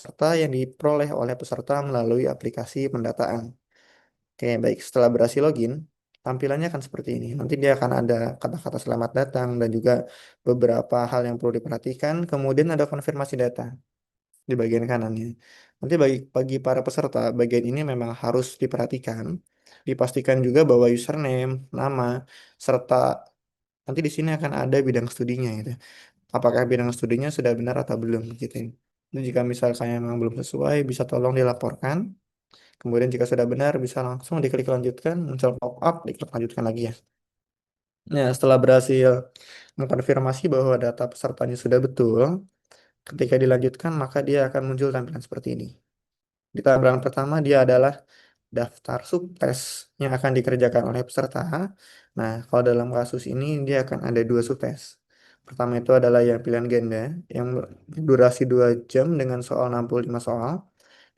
peserta yang diperoleh oleh peserta melalui aplikasi pendataan. Oke, baik. Setelah berhasil login, tampilannya akan seperti ini. Nanti dia akan ada kata-kata selamat datang dan juga beberapa hal yang perlu diperhatikan. Kemudian ada konfirmasi data di bagian kanannya. Nanti bagi para peserta, bagian ini memang harus diperhatikan. Dipastikan juga bahwa username, nama, serta nanti di sini akan ada bidang studinya gitu. Apakah bidang studinya sudah benar atau belum gitu. Itu jika misalkan memang belum sesuai, bisa tolong dilaporkan. Kemudian jika sudah benar, bisa langsung diklik lanjutkan, muncul pop-up, diklik lanjutkan lagi ya. Nah, setelah berhasil mengkonfirmasi bahwa data pesertanya sudah betul, ketika dilanjutkan, maka dia akan muncul tampilan seperti ini. Di tampilan pertama, dia adalah daftar subtes yang akan dikerjakan oleh peserta. Nah, kalau dalam kasus ini, dia akan ada dua subtes. Pertama itu adalah yang pilihan ganda, yang durasi 2 jam dengan soal 65 soal.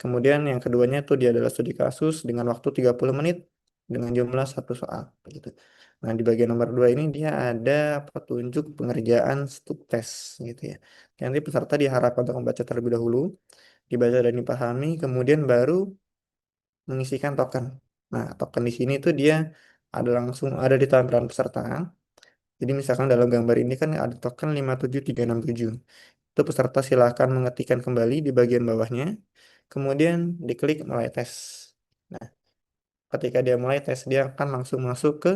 Kemudian yang keduanya itu dia adalah studi kasus dengan waktu 30 menit dengan jumlah satu soal. Begitu. Nah, di bagian nomor 2 ini dia ada petunjuk pengerjaan subtes gitu ya. Nanti peserta diharapkan untuk membaca terlebih dahulu, dibaca dan dipahami, kemudian baru mengisikan token. Nah, token di sini tuh dia ada langsung ada di tampilan peserta. Jadi misalkan dalam gambar ini kan ada token 57367. Itu peserta silahkan mengetikkan kembali di bagian bawahnya, kemudian diklik mulai tes. Nah, ketika dia mulai tes, dia akan langsung masuk ke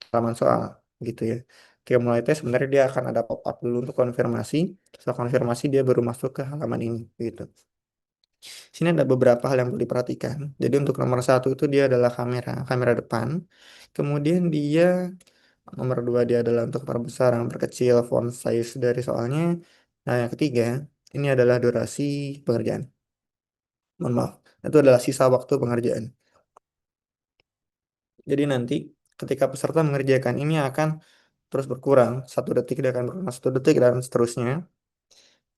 halaman soal, gitu ya. Ketika mulai tes, sebenarnya dia akan ada pop-up dulu untuk konfirmasi. Setelah konfirmasi, dia baru masuk ke halaman ini, gitu. Sini ada beberapa hal yang perlu diperhatikan. Jadi untuk nomor satu itu dia adalah kamera depan. Kemudian dia nomor dua dia adalah untuk perbesar yang perkecil font size dari soalnya. Nah, yang ketiga ini adalah durasi pengerjaan. Mohon maaf, itu adalah sisa waktu pengerjaan. Jadi nanti ketika peserta mengerjakan ini akan terus berkurang. 1 detik dia akan berkurang 1 detik dan seterusnya.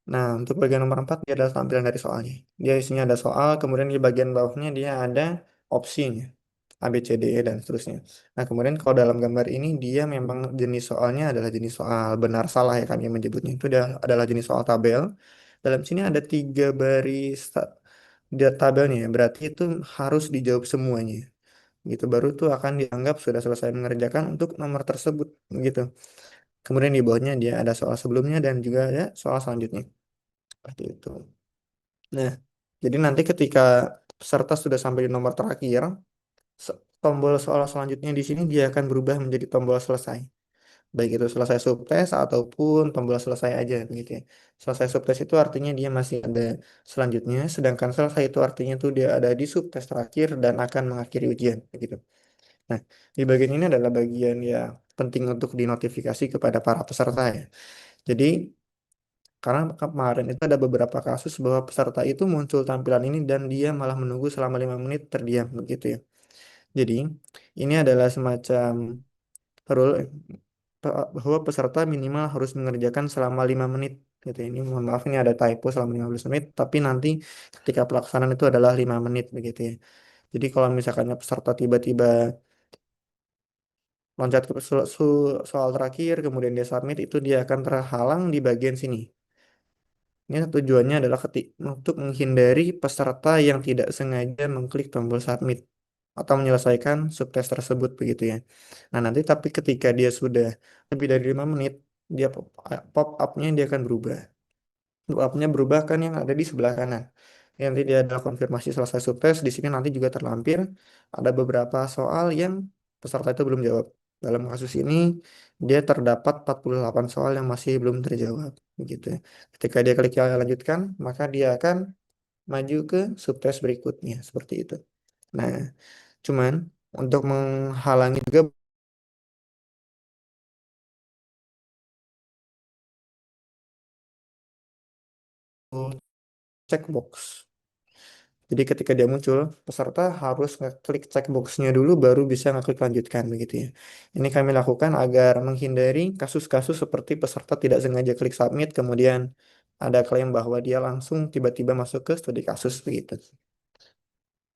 Nah, untuk bagian nomor 4 dia adalah tampilan dari soalnya. Dia isinya ada soal, kemudian di bagian bawahnya dia ada opsinya. A, B, C, D, E, dan seterusnya. Nah, kemudian kalau dalam gambar ini dia memang jenis soalnya adalah jenis soal benar salah ya kami menyebutnya. Itu adalah jenis soal tabel. Dalam sini ada 3 baris di tabelnya, ya. Berarti itu harus dijawab semuanya. Gitu baru tuh akan dianggap sudah selesai mengerjakan untuk nomor tersebut gitu. Kemudian di bawahnya dia ada soal sebelumnya dan juga ada soal selanjutnya. Seperti itu. Nah, jadi nanti ketika peserta sudah sampai di nomor terakhir, tombol soal selanjutnya di sini dia akan berubah menjadi tombol selesai. Baik itu selesai subtes ataupun tombol selesai aja begitu ya. Selesai subtes itu artinya dia masih ada selanjutnya, sedangkan selesai itu artinya tuh dia ada di subtes terakhir dan akan mengakhiri ujian begitu. Nah, di bagian ini adalah bagian yang penting untuk dinotifikasi kepada para peserta ya. Jadi karena kemarin itu ada beberapa kasus bahwa peserta itu muncul tampilan ini dan dia malah menunggu selama 5 menit terdiam begitu ya. Jadi ini adalah semacam rule bahwa peserta minimal harus mengerjakan selama 5 menit gitu. Ini mohon maaf ini ada typo selama 15 menit, tapi nanti ketika pelaksanaan itu adalah 5 menit begitu ya. Jadi kalau misalkan peserta tiba-tiba loncat ke soal terakhir, kemudian dia submit, itu dia akan terhalang di bagian sini. Ini tujuannya adalah untuk menghindari peserta yang tidak sengaja mengklik tombol submit atau menyelesaikan subtes tersebut begitu ya. Nah nanti tapi ketika dia sudah lebih dari 5 menit, dia pop up-nya dia akan berubah. Pop up-nya berubah kan yang ada di sebelah kanan. Nanti dia ada konfirmasi selesai subtes, di sini nanti juga terlampir ada beberapa soal yang peserta itu belum jawab. Dalam kasus ini dia terdapat 48 soal yang masih belum terjawab begitu ya. Ketika dia klik yang lanjutkan, maka dia akan maju ke subtes berikutnya seperti itu. Nah, cuman untuk menghalangi juga checkbox. Jadi ketika dia muncul, peserta harus ngeklik checkboxnya dulu baru bisa ngeklik lanjutkan begitu ya. Ini kami lakukan agar menghindari kasus-kasus seperti peserta tidak sengaja klik submit kemudian ada klaim bahwa dia langsung tiba-tiba masuk ke studi kasus begitu.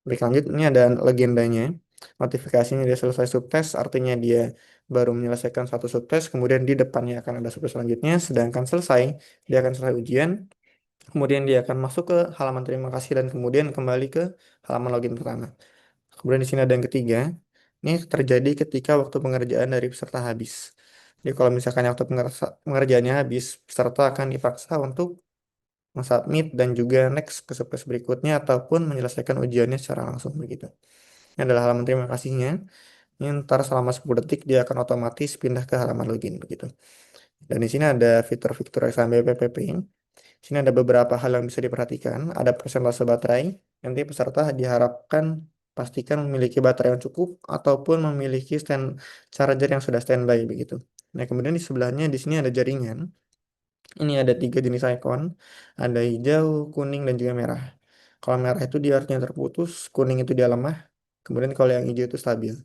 Baik lanjut, ini ada legendanya. Notifikasinya dia selesai subtes, artinya dia baru menyelesaikan satu subtes, kemudian di depannya akan ada subtes selanjutnya, sedangkan selesai, dia akan selesai ujian. Kemudian dia akan masuk ke halaman terima kasih dan kemudian kembali ke halaman login pertama. Kemudian di sini ada yang ketiga. Ini terjadi ketika waktu pengerjaan dari peserta habis. Jadi kalau misalkan waktu pengerjaannya habis, peserta akan dipaksa untuk submit dan juga next ke surprise berikutnya ataupun menyelesaikan ujiannya secara langsung begitu. Ini adalah halaman terima kasihnya. Ini ntar selama 10 detik dia akan otomatis pindah ke halaman login begitu. Dan di sini ada fitur-fitur XAMPP PPP. Di sini ada beberapa hal yang bisa diperhatikan. Ada persentase baterai. Nanti peserta diharapkan pastikan memiliki baterai yang cukup ataupun memiliki charger yang sudah standby begitu. Nah, kemudian di sebelahnya di sini ada jaringan. Ini ada tiga jenis icon, ada hijau, kuning, dan juga merah. Kalau merah itu dia artinya terputus, kuning itu dia lemah, kemudian kalau yang hijau itu stabil.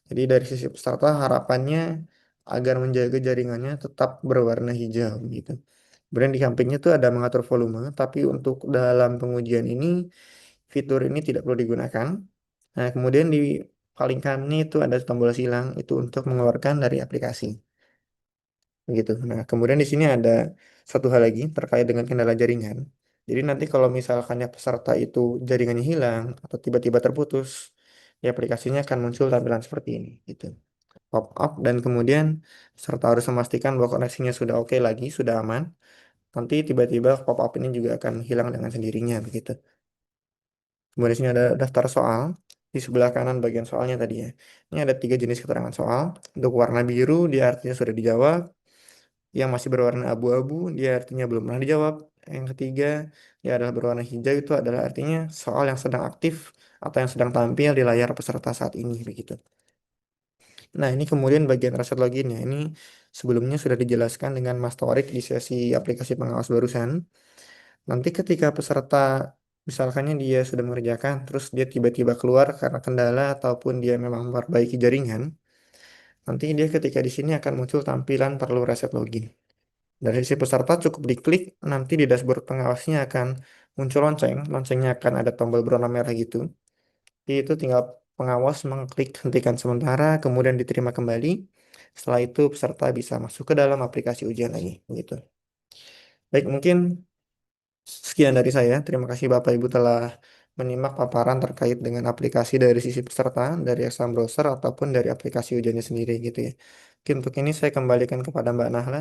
Jadi dari sisi peserta harapannya agar menjaga jaringannya tetap berwarna hijau gitu. Kemudian di sampingnya itu ada mengatur volume, tapi untuk dalam pengujian ini fitur ini tidak perlu digunakan. Nah, kemudian di paling kanan itu ada tombol silang itu untuk mengeluarkan dari aplikasi. Gitu. Nah, kemudian di sini ada satu hal lagi terkait dengan kendala jaringan. Jadi nanti kalau misalkan ya peserta itu jaringannya hilang atau tiba-tiba terputus, ya aplikasinya akan muncul tampilan seperti ini, gitu. Pop up dan kemudian peserta harus memastikan bahwa koneksinya sudah oke lagi, sudah aman. Nanti tiba-tiba pop up ini juga akan hilang dengan sendirinya, begitu. Kemudian di sini ada daftar soal. Di sebelah kanan bagian soalnya tadi ya. Ini ada tiga jenis keterangan soal. Untuk warna biru, dia artinya sudah dijawab. Yang masih berwarna abu-abu, dia artinya belum pernah dijawab. Yang ketiga, dia adalah berwarna hijau, itu adalah artinya soal yang sedang aktif atau yang sedang tampil di layar peserta saat ini, begitu. Nah, ini kemudian bagian reset loginnya. Ini sebelumnya sudah dijelaskan dengan Mas Torik di sesi aplikasi pengawas barusan. Nanti ketika peserta, misalkannya dia sudah mengerjakan, terus dia tiba-tiba keluar karena kendala ataupun dia memang memperbaiki jaringan, nanti dia ketika di sini akan muncul tampilan perlu reset login. Dari sisi peserta cukup diklik, nanti di dashboard pengawasnya akan muncul lonceng. Loncengnya akan ada tombol berwarna merah gitu. Itu tinggal pengawas mengklik hentikan sementara, kemudian diterima kembali. Setelah itu peserta bisa masuk ke dalam aplikasi ujian lagi. Gitu. Baik, mungkin sekian dari saya. Terima kasih Bapak Ibu telah menyimak paparan terkait dengan aplikasi dari sisi peserta, dari exam browser ataupun dari aplikasi ujiannya sendiri gitu ya. Mungkin untuk ini saya kembalikan kepada Mbak Nahla.